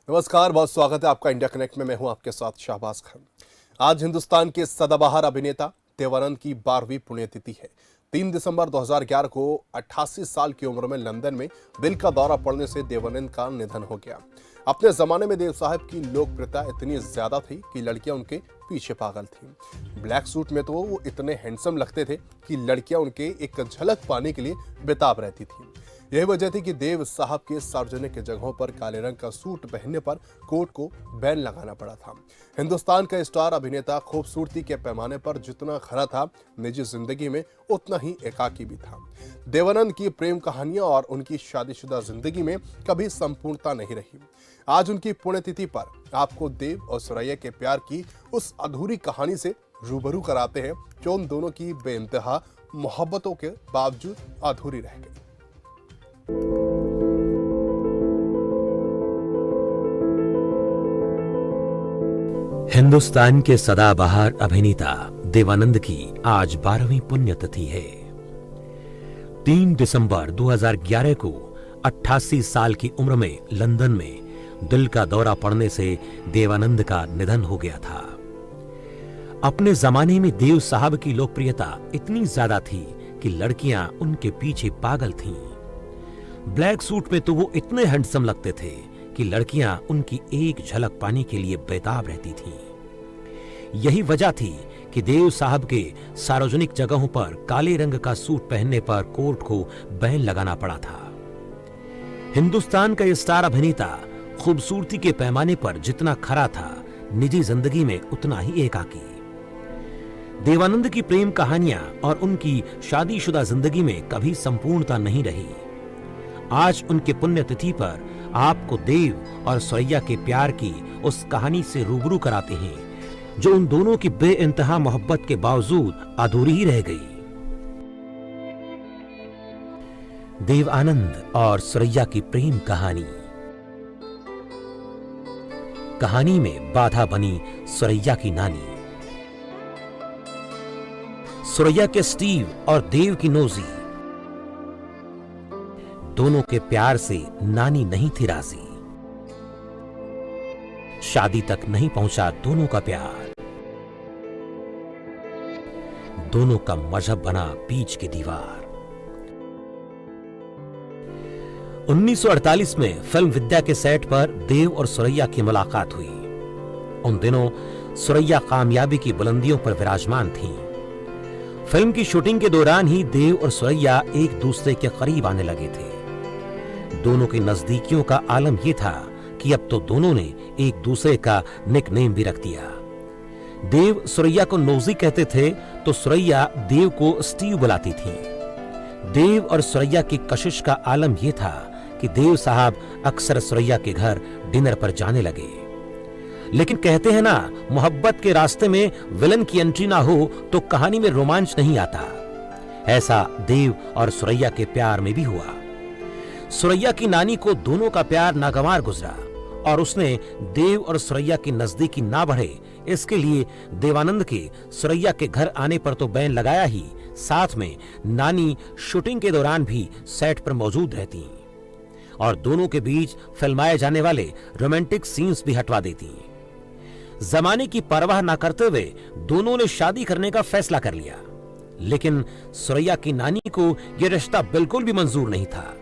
नमस्कार, बहुत स्वागत है आपका इंडिया कनेक्ट में। मैं हूं आपके साथ शाहबाज खान। आज हिंदुस्तान के सदाबहार अभिनेता देवानंद की 12वीं पुण्यतिथि है। 3 दिसंबर 2011 को 88 साल की उम्र में लंदन में दिल का दौरा पड़ने से देवानंद का निधन हो गया। अपने जमाने में देव साहब की लोकप्रियता इतनी ज्यादा थी कि लड़कियां उनके पीछे पागल थीं। ब्लैक सूट में तो वो इतने हैंडसम लगते थे कि लड़कियां उनके एक झलक पाने के लिए बेताब रहती थीं। यही वजह थी कि देव साहब के सार्वजनिक जगहों पर काले रंग का सूट पहनने पर कोर्ट को बैन लगाना पड़ा था। हिंदुस्तान का स्टार अभिनेता खूबसूरती के पैमाने पर जितना खरा था, निजी जिंदगी में उतना ही एकाकी भी था। देवानंद की प्रेम कहानियां और उनकी शादीशुदा जिंदगी में कभी संपूर्णता नहीं रही। आज उनकी पुण्यतिथि पर आपको देव और सुरैया के प्यार की उस अधूरी कहानी से रूबरू कराते हैं जो उन दोनों की बेइंतहा मोहब्बतों के बावजूद अधूरी रह गई। हिंदुस्तान के सदाबहार अभिनेता देवानंद की आज 12वीं पुण्यतिथि है। 3 दिसंबर 2011 को 88 साल की उम्र में लंदन में दिल का दौरा पड़ने से देवानंद का निधन हो गया था। अपने जमाने में देव साहब की लोकप्रियता इतनी ज्यादा थी कि लड़कियां उनके पीछे पागल थीं। ब्लैक सूट में तो वो इतने हैंडसम लगते थे कि लड़कियां उनकी एक झलक पाने के लिए बेताब रहती थीं। यही वजह थी कि देव साहब के सार्वजनिक जगहों पर काले रंग का सूट पहनने पर कोर्ट को बैन लगाना पड़ा था। हिंदुस्तान का स्टार अभिनेता खूबसूरती के पैमाने पर जितना खरा था, निजी जिंदगी में उतना ही एकाकी। देवानंद की प्रेम कहानियां और उनकी शादीशुदा जिंदगी में कभी संपूर्णता नहीं रही। आज उनके पुण्यतिथि पर आपको देव और सुरैया के प्यार की उस कहानी से रूबरू कराते हैं जो उन दोनों की बेइंतहा मोहब्बत के बावजूद अधूरी ही रह गई। देव आनंद और सुरैया की प्रेम कहानी। कहानी में बाधा बनी सुरैया की नानी। सुरैया के स्टीव और देव की नोजी। दोनों के प्यार से नानी नहीं थी राजी। शादी तक नहीं पहुंचा दोनों का प्यार। दोनों का मजहब बना बीच की दीवार। 1948 में फिल्म विद्या के सेट पर देव और सुरैया की मुलाकात हुई। उन दिनों सुरैया कामयाबी की बुलंदियों पर विराजमान थीं। फिल्म की शूटिंग के दौरान ही देव और सुरैया एक दूसरे के करीब आने लगे थे। दोनों की नजदीकियों का आलम यह था कि अब तो दोनों ने एक दूसरे का निकनेम भी रख दिया। देव सुरैया को नोजी कहते थे तो सुरैया देव को स्टीव बुलाती थी। देव और सुरैया की कशिश का आलम यह था कि देव साहब अक्सर सुरैया के घर डिनर पर जाने लगे। लेकिन कहते हैं ना, मोहब्बत के रास्ते में विलन की एंट्री ना हो तो कहानी में रोमांच नहीं आता। ऐसा देव और सुरैया के प्यार में भी हुआ। सुरैया की नानी को दोनों का प्यार नागवार गुजरा और उसने देव और सुरैया की नजदीकी ना बढ़े, इसके लिए देवानंद के सुरैया के घर आने पर तो बैन लगाया ही, साथ में नानी शूटिंग के दौरान भी सेट पर मौजूद रहती और दोनों के बीच फिल्माए जाने वाले रोमांटिक सीन्स भी हटवा देती। जमाने की परवाह ना करते हुए दोनों ने शादी करने का फैसला कर लिया। लेकिन सुरैया की नानी को यह रिश्ता बिल्कुल भी मंजूर नहीं था।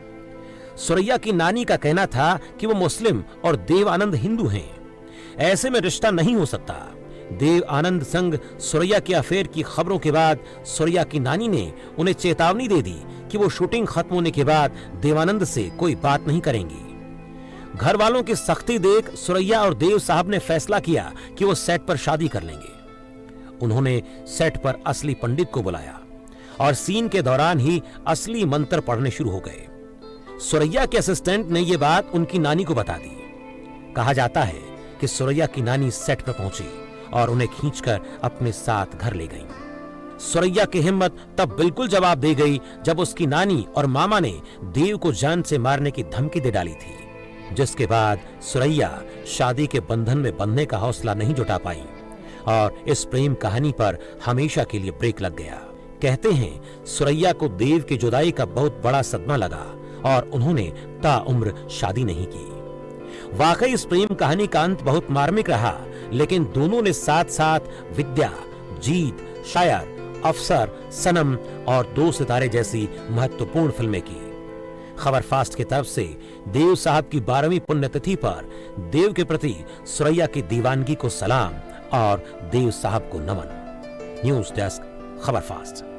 सुरैया की नानी का कहना था कि वो मुस्लिम और देव आनंद हिंदू हैं, ऐसे में रिश्ता नहीं हो सकता। देव आनंद संग सुरैया के अफेयर की खबरों के बाद सुरैया की नानी ने उन्हें चेतावनी दे दी कि वो शूटिंग खत्म होने के बाद देवानंद से कोई बात नहीं करेंगी। घर वालों की सख्ती देख सुरैया और देव साहब ने फैसला किया कि वो सेट पर शादी कर लेंगे। उन्होंने सेट पर असली पंडित को बुलाया और सीन के दौरान ही असली मंत्र पढ़ने शुरू हो गए। सुरैया के असिस्टेंट ने यह बात उनकी नानी को बता दी। कहा जाता है कि सुरैया की नानी सेट पर पहुंची और उन्हें खींचकर अपने साथ घर ले गई। सुरैया की हिम्मत तब बिल्कुल जवाब दे गई जब उसकी नानी और मामा ने देव को जान से मारने की धमकी दे डाली थी, जिसके बाद सुरैया शादी के बंधन में बंधने का हौसला नहीं जुटा पाई और इस प्रेम कहानी पर हमेशा के लिए ब्रेक लग गया। कहते हैं सुरैया को देव की जुदाई का बहुत बड़ा सदमा लगा और उन्होंने ताउम्र शादी नहीं की। वाकई इस प्रेम कहानी का अंत बहुत मार्मिक रहा, लेकिन दोनों ने साथ साथ विद्या, जीत, शायर, अफसर, सनम और दो सितारे जैसी महत्वपूर्ण फिल्में की। खबर फास्ट की तरफ से देव साहब की 12वीं पुण्यतिथि पर देव के प्रति सुरैया की दीवानगी को सलाम और देव साहब को नमन। न्यूज डेस्क, खबर फास्ट।